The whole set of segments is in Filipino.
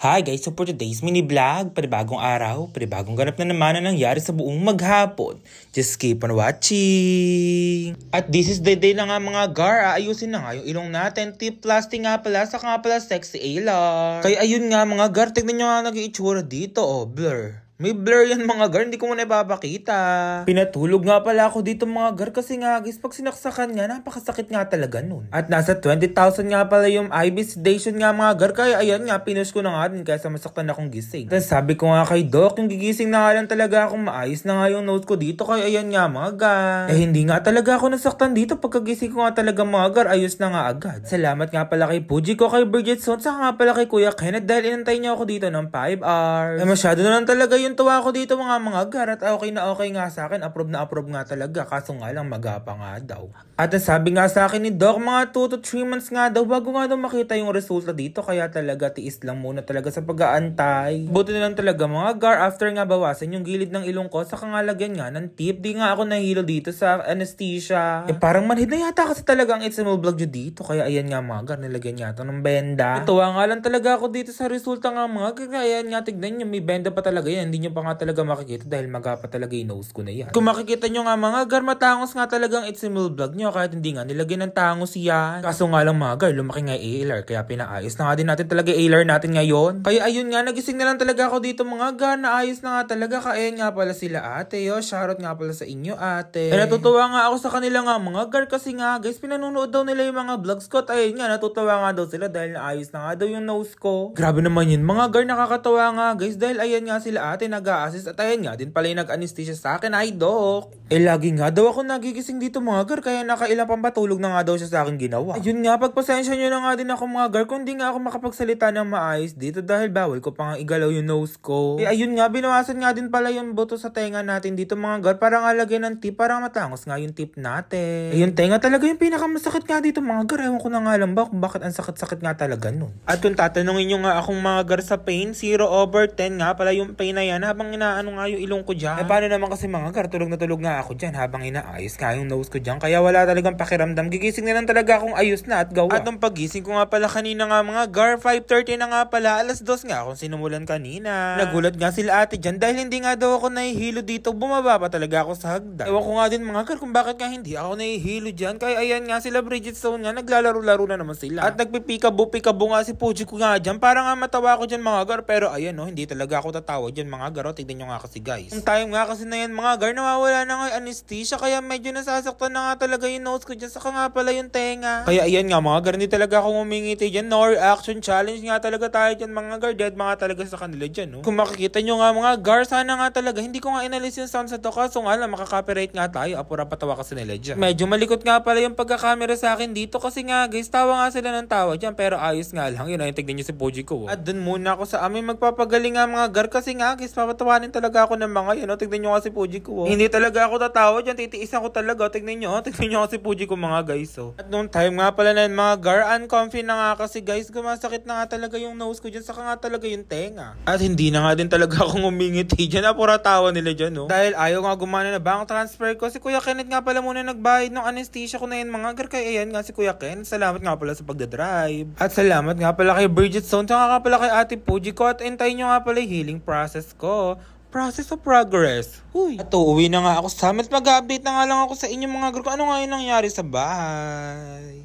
Hi guys, so for today's mini vlog, panibagong araw, panibagong ganap na naman na nangyari sa buong maghapon. Just keep on watching! At this is the day na nga mga gar, aayusin na nga yung ilong natin. Tip plastic nga pala, saka nga pala sexy Aylar. Kaya ayun nga mga gar, tignan nyo nga nag-iitsura dito, oh, blur. May blur yan mga gar, hindi ko muna ipapakita. Pinatulog nga pala ako dito mga gar kasi nga guys, pag sinaksakan nga, napakasakit nga talaga nun. At nasa 20,000 nga pala yung IV sedation nga mga gar, kaya ayan nga, pinush ko na nga din kaysa masaktan akong gising. Then sabi ko nga kay Doc, yung gigising na nga lang talaga akong maayos na nga yung nose ko dito, kaya ayan nga mga gar. Eh hindi nga talaga ako nasaktan dito, pagkagising ko nga talaga mga gar, ayos na nga agad. Salamat nga pala kay Puji ko, kay Bridget Son, saka nga pala kay Kuya Kenneth dahil inantay niya ako dito ng 5 hours. Eh masyado na lang talaga yung tuwa ko dito mga gar, at okay na okay nga sa akin, approve na approve nga talaga, kaso nga lang magapa nga daw. At sabi nga sa akin ni Doc, mga 2 to 3 months nga daw bago nga daw makita yung resulta dito, kaya talaga tiis lang muna talaga sa pag-aantay. Buti na lang talaga mga gar, after nga bawasan yung gilid ng ilong ko, saka nga lagyan nga ng tip, di nga ako nahilo dito sa anesthesia. Eh parang manhid na yata kasi talaga ang HML vlog nyo dito, kaya ayan nga mga gar, nilagyan nga ito ng benda. Ituwa nga lang talaga ako dito sa resulta nga mga gar, kaya ayan nga tignan nyo, may benda pa talaga yan, hindi nyo pa nga talaga makikita dahil magapa talaga yung nose ko na yan. Kung makikita nyo nga mga gar, matangos nga talagang HML vlog nyo, kahit hindi nga nilagyan ng tangos yan. Kaso nga lang mga gar, lumaki nga ALR, kaya pinaayos na nga din natin talaga ALR natin ngayon. Kaya ayun nga, nagising na lang talaga ako dito mga gar, naayos na nga talaga, kaya nga pala sila ate, yo, shoutout nga pala sa inyo ate. Eh natutuwa nga ako sa kanila nga mga gar, kasi nga guys, pinanonood daw nila yung mga vlogs ko, at ayun nga, natutuwa nga daw sila dahil naayos na nga daw yung nose ko. Grabe naman yun mga gar, nakakatawa nga guys, dahil ayan nga sila ate nag-a-assist, at ayan nga din pala yung nag-anesthesia sa akin, ay Doc. Eh lagi nga daw ako nagigising dito mga gar, kaya nakailang pampatulog na nga daw siya sa akin ginawa. Ayun nga, pagpasensya nyo na nga din ako mga gar, kung di nga ako makapagsalita ng maayos dito dahil bawal ko pa nga igalaw yung nose ko. Eh ayun nga, binawasan nga din pala yung buto sa tenga natin dito mga gar, para nga lagyan ng tip, para matangos nga yung tip natin. Eh yung tenga talaga yung pinakamasakit nga dito mga gar, ewan ko na nga lang ba kung bakit ang sakit-sakit nga talaga nun. At kung tatanungin nyo nga akong mga gar sa pain, 0/10 nga pala yung pain na yan habang inaano nga yung ilong ko dyan. Eh paano naman kasi mga gar, tulog na tulog nga ako dyan habang inaayos nga yung nose ko dyan, kaya wala talagang pakiramdam, gigising na lang talaga akong ayos na at gawa. At nung pagising ko nga pala kanina nga mga gar, 5:30 na nga pala, 2:00 nga akong sinumulan kanina. Nagulat nga sila ate dyan dahil hindi nga daw ako nahihilo dito, bumaba pa talaga ako sa hagdan. Ewan ko nga din mga gar kung bakit nga hindi ako nahihilo dyan, kaya ayan nga sila Bridget Stone nga, naglalaro-laro na naman sila. At nagpipikabu nga si Puji ko nga dyan, para nga matawa ko dyan mga gar, pero ayan no, hindi talaga ako tatawa dyan mga gar, o tignan nyo nga kasi guys. Yung time nga kasi na yan mga gar, nawawala na nga yung anesthesia, kaya medyo nasasaktan na nga talaga yung nose ko dyan, saka nga pala yung tenga. Kaya ayan nga mga gar, hindi talaga ako umingiti dyan, no reaction challenge nga talaga tayo dyan mga gar, dead mga talaga sa kanila dyan no. Kung makikita nyo nga mga gar, sana nga talaga, hindi ko nga inalis yung sound sa to, kaso nga lang makaka-copyright nga tayo, apura patawa kasi nila dyan. Medyo malikot nga pala yung pagkakamera sa akin dito, kasi nga guys, tawa nga sila ng tawa dyan, pero ayos nga lang, yun ay tignan nyo si Puji ko. At dun muna ako sa amin magpapagaling nga mga gar, kasi nga guys, papatawanin talaga ako ng mga yun, tignan nyo nga si Puji ko. Hindi talaga ako tatawa dyan, titiisan ko talaga, tignan nyo nga si Puji ko mga guys. At noong time nga pala na yun mga gar, uncomfy na nga kasi guys, gumasakit na nga talaga yung nose ko dyan, saka nga talaga yung tenga. At hindi na nga din talaga akong umingiti dyan, apura tawa nila dyan no. Dahil ayaw nga gumana na bank transfer ko, si Kuya Kenneth nga pala muna nagbayad ng anesthesia ko na yun mga gar, kaya ayan nga si Kuya Ken, salamat nga pala sa pagdadrive. At salamat nga pala kay Bridget Stone, saka nga pala kay Ate Puji ko, at hintayin nyo nga pala yung healing process ko. Process of progress. Huy. At uuwi na nga ako sa amin. Mag-update na nga lang ako sa inyo mga gar, kung ano nga yung nangyari sa bahay.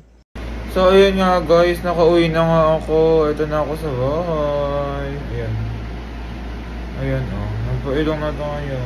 So ayun nga guys, nakauwi na nga ako. Ito na ako sa bahay. Ayan. Ayan oh. Nagpailong na tayo.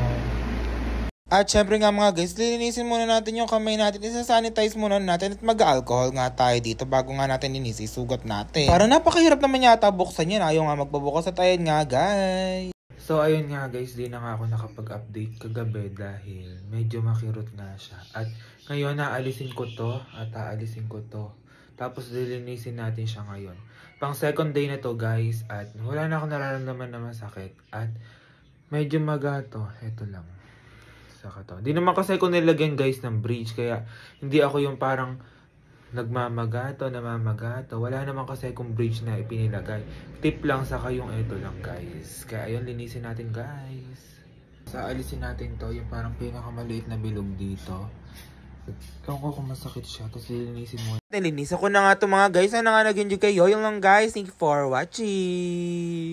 At syempre nga mga guys, lilinisin muna natin yung kamay natin, isa-sanitize muna natin, at mag-alcohol nga tayo dito bago nga natin linisin, sugat natin. Para napakahirap naman yata buksan yan, ayaw nga magbabukas, at ayan nga guys. So ayun nga guys, di na nga ako nakapag-update kagabi dahil medyo makirot nga siya. At ngayon aalisin ko to at aalisin ko to. Tapos lilinisin natin siya ngayon. Pang second day na to guys, at wala na akong nararamdaman na masakit. At medyo magato, eto lang. Saka to. Di naman kasi ako nilagyan guys ng bridge, kaya hindi ako yung parang nagmamagato, namamagato. Wala naman kasi akong bridge na ipinilagay. Tip lang, saka yung ito lang guys. Kaya ayun, linisin natin guys. Alisin natin to, yung parang pinakamaliit na bilog dito. Ewan ko kung masakit siya, tapos lilinisin mo. Nilinisan ko na nga ito mga guys. Sana nga nag-enjoy kayo. Yung lang guys, thank you for watching.